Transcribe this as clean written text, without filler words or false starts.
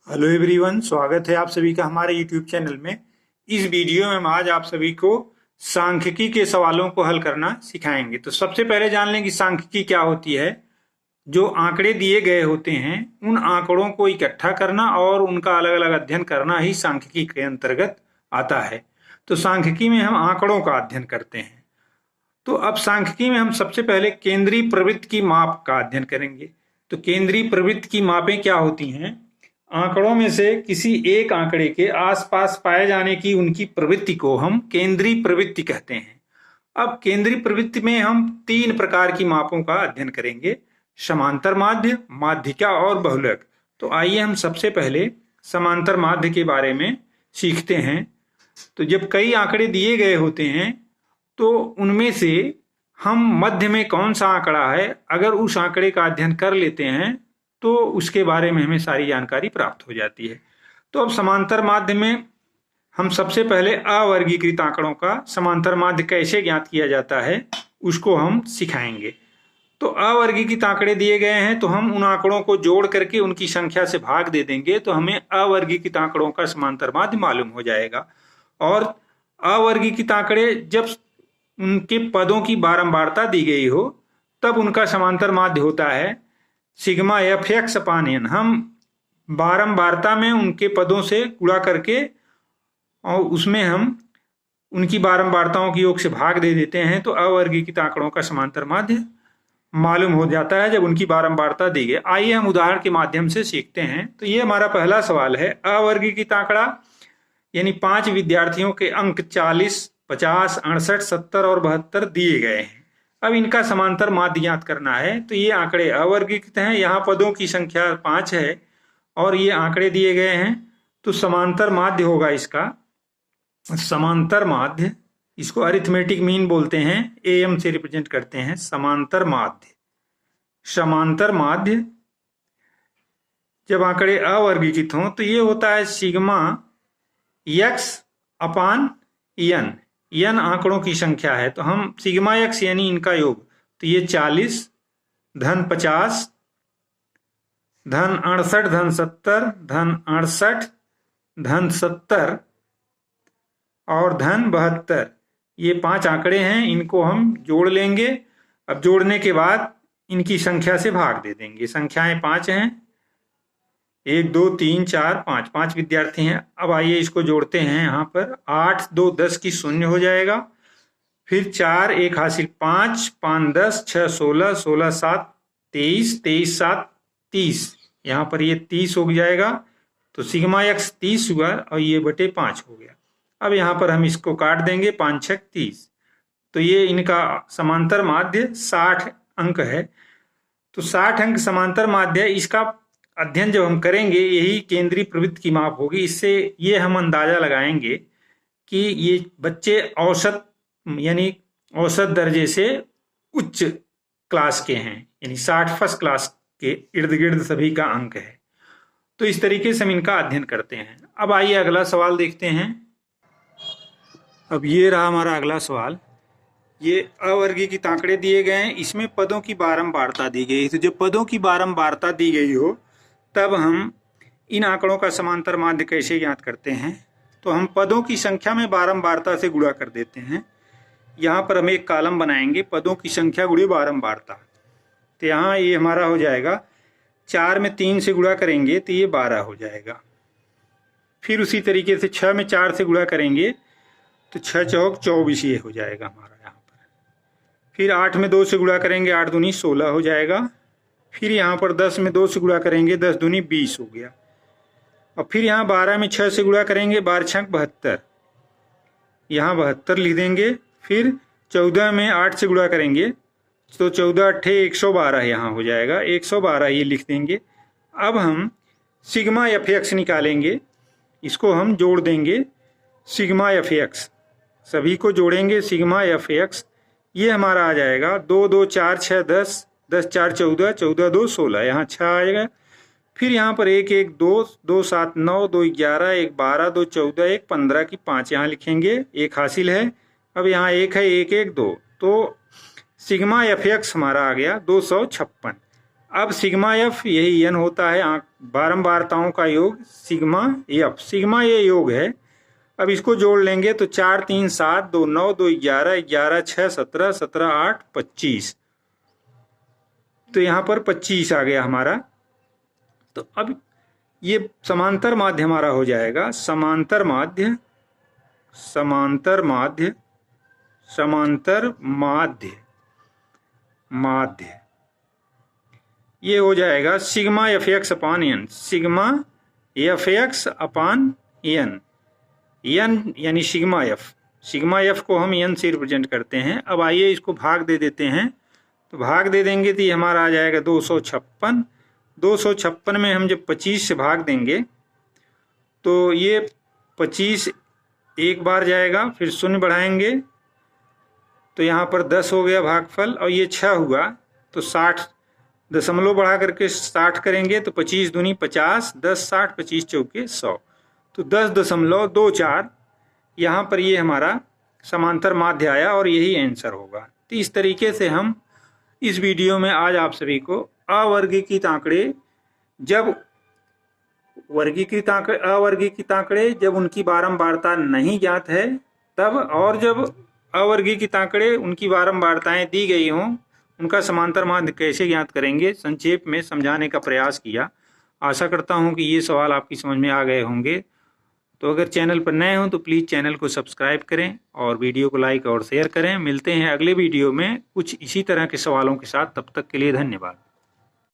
Hello everyone, स्वागत है आप सभी का हमारे यूट्यूब चैनल में। इस वीडियो में हम आज आप सभी को सांख्यिकी के सवालों को हल करना सिखाएंगे। तो सबसे पहले जान लें कि सांख्यिकी क्या होती है। जो आंकड़े दिए गए होते हैं उन आंकड़ों को इकट्ठा करना और उनका अलग अलग अध्ययन करना ही सांख्यिकी के अंतर्गत आता है। तो सांख्यिकी में हम आंकड़ों का अध्ययन करते हैं। तो अब सांख्यिकी में हम सबसे पहले केंद्रीय प्रवृत्ति की माप का अध्ययन करेंगे। तो केंद्रीय प्रवृत्ति की मापें क्या होती हैं? आंकड़ों में से किसी एक आंकड़े के आसपास पाए जाने की उनकी प्रवृत्ति को हम केंद्रीय प्रवृत्ति कहते हैं। अब केंद्रीय प्रवृत्ति में हम 3 प्रकार की मापों का अध्ययन करेंगे: समांतर माध्य, माध्यिका और बहुलक। तो आइए हम सबसे पहले समांतर माध्य के बारे में सीखते हैं। तो जब कई आंकड़े दिए गए होते हैं तो उनमें से हम मध्य में कौन सा आंकड़ा है, अगर उस आंकड़े का अध्ययन कर लेते हैं तो उसके बारे में हमें सारी जानकारी प्राप्त हो जाती है। तो अब समांतर माध्य में हम सबसे पहले अवर्गीकृत आंकड़ों का समांतर माध्य कैसे ज्ञात किया जाता है उसको हम सिखाएंगे। तो अवर्गीकृत आंकड़े दिए गए हैं तो हम उन आंकड़ों को जोड़ करके उनकी संख्या से भाग दे देंगे तो हमें अवर्गीकृत आंकड़ों का समांतर माध्य मालूम हो जाएगा। और अवर्गीकृत आंकड़े जब उनके पदों की बारंबारता दी गई हो तब उनका समांतर माध्य होता है सिग्मा एफ एक्स अपान एन। हम बारंबारता में उनके पदों से गुणा करके और उसमें हम उनकी बारंबारताओं की योग से भाग दे देते हैं तो अवर्गीकृत आंकड़ों का समांतर माध्य मालूम हो जाता है जब उनकी बारंबारता दी गई। आइए हम उदाहरण के माध्यम से सीखते हैं। तो ये हमारा पहला सवाल है। अवर्गीकृत आंकड़ा यानी 5 विद्यार्थियों के अंक 40, 50, 68, 70 और 72 दिए गए हैं। अब इनका समांतर माध्य ज्ञात करना है। तो ये आंकड़े अवर्गीकृत हैं, यहाँ पदों की संख्या 5 है और ये आंकड़े दिए गए हैं। तो समांतर माध्य होगा इसका समांतर माध्य, इसको अरिथमेटिक मीन बोलते हैं, एम से रिप्रेजेंट करते हैं। समांतर माध्य जब आंकड़े अवर्गीकृत हों तो ये होता है सिग्मा एक्स अपान एन आंकड़ों की संख्या है। तो हम सिग्मा एक्स यानी इनका योग, तो ये 40 धन 50 धन 68 धन 70 धन 68 धन 70 और धन 72, ये 5 आंकड़े हैं, इनको हम जोड़ लेंगे। अब जोड़ने के बाद इनकी संख्या से भाग दे देंगे। संख्याएं 5 हैं, 1 2 3 4 5, 5 विद्यार्थी हैं। अब आइए इसको जोड़ते हैं। यहाँ पर 8 2 10 की शून्य हो जाएगा, फिर 4 1 हासिल 5 5 10 6 16 16 7 23 23 7 30, यहाँ पर ये 30 हो जाएगा। तो सिग्मा एक्स 30 हुआ और ये बटे 5 हो गया। अब यहाँ पर हम इसको काट देंगे, 5 6 30। तो ये इनका समांतर माध्य 60 अंक है। तो 60 अंक समांतर माध्य है। इसका अध्ययन जब हम करेंगे यही केंद्रीय प्रवृत्ति की माप होगी। इससे ये हम अंदाजा लगाएंगे कि ये बच्चे औसत यानी औसत दर्जे से उच्च क्लास के हैं, यानी 60 फर्स्ट क्लास के इर्द गिर्द सभी का अंक है। तो इस तरीके से हम इनका अध्ययन करते हैं। अब आइए अगला सवाल देखते हैं। अब ये रहा हमारा अगला सवाल। ये अवर्गीकृत आंकड़े दिए गए हैं, इसमें पदों की बारंबारता दी गई है। तो जब पदों की बारंबारता दी गई हो तब हम इन आंकड़ों का समांतर माध्य कैसे ज्ञात करते हैं? तो हम पदों की संख्या में बारंबारता से गुणा कर देते हैं। यहाँ पर हम एक कॉलम बनाएंगे, पदों की संख्या गुणे बारंबारता। तो यहाँ ये हमारा हो जाएगा, 4 में 3 से गुणा करेंगे तो ये 12 हो जाएगा। फिर उसी तरीके से 6 में 4 से गुणा करेंगे तो 6 चौक 24 ये हो जाएगा हमारा यहाँ पर। फिर 8 में 2 से गुणा करेंगे, 8 दूनी 16 हो जाएगा। फिर यहाँ पर 10 में 2 से गुणा करेंगे, 10 दूनी 20 हो गया। और फिर यहाँ 12 में 6 से गुणा करेंगे, 12 छक 72, यहाँ 72 लिख देंगे। फिर 14 में 8 से गुणा करेंगे तो 14 अट्ठे 112 यहाँ हो जाएगा, 112 ये लिख देंगे। अब हम सिग्मा एफ एक्स निकालेंगे, इसको हम जोड़ देंगे सिग्मा एफ एक्स, सभी को जोड़ेंगे सिग्मा एफ एक्स। ये हमारा आ जाएगा 2 2 4 6 10 10 4 14 14 2 16, यहाँ 6 आएगा। फिर यहाँ पर 1 1 2 2 7 9 2 11 1 12 2 14 1 15 की 5 यहाँ लिखेंगे, 1 हासिल है। अब यहाँ 1 है, 1 1 2, तो सिग्मा एफ एक्स हमारा आ गया 256। अब सिग्मा एफ यही एन होता है बारंबारताओं का योग सिग्मा एफ। सिग्मा ये योग है। अब इसको जोड़ लेंगे तो 4 3 7 2 9 2 11 11 6 17 17 8 25, तो यहाँ पर 25 आ गया हमारा। तो अब ये समांतर माध्य हमारा हो जाएगा। समांतर माध्य समांतर माध्य समांतर माध्य माध्य ये हो जाएगा सिग्मा एफ एक्स अपान एन। सिग्मा एफ एक्स अपान एन। एन यानी सिग्मा एफ। सिग्मा एफ को हम एन से रिप्रेजेंट करते हैं। अब आइए इसको भाग दे देते हैं। तो भाग दे देंगे तो ये हमारा आ जाएगा 256। 256 में हम जब 25 से भाग देंगे तो ये 25 एक बार जाएगा, फिर शून्य बढ़ाएंगे तो यहाँ पर 10 हो गया भागफल, और ये 6 हुआ तो 60 दशमलव बढ़ा करके 60 करेंगे तो 25 दूनी 50, 10 60 25 चौके 100, तो 10.24 यहाँ पर ये हमारा समांतर माध्य आया और यही आंसर होगा। तो इस तरीके से हम इस वीडियो में आज आप सभी को अवर्गीकृत आंकड़े जब अवर्गीकृत आंकड़े जब उनकी बारंबारता नहीं ज्ञात है तब, और जब अवर्गीकृत आंकड़े उनकी बारंबारताएं दी गई हों उनका समांतर माध्य कैसे ज्ञात करेंगे संक्षेप में समझाने का प्रयास किया। आशा करता हूं कि ये सवाल आपकी समझ में आ गए होंगे। तो अगर चैनल पर नए हों तो प्लीज़ चैनल को सब्सक्राइब करें और वीडियो को लाइक और शेयर करें। मिलते हैं अगले वीडियो में कुछ इसी तरह के सवालों के साथ। तब तक के लिए धन्यवाद।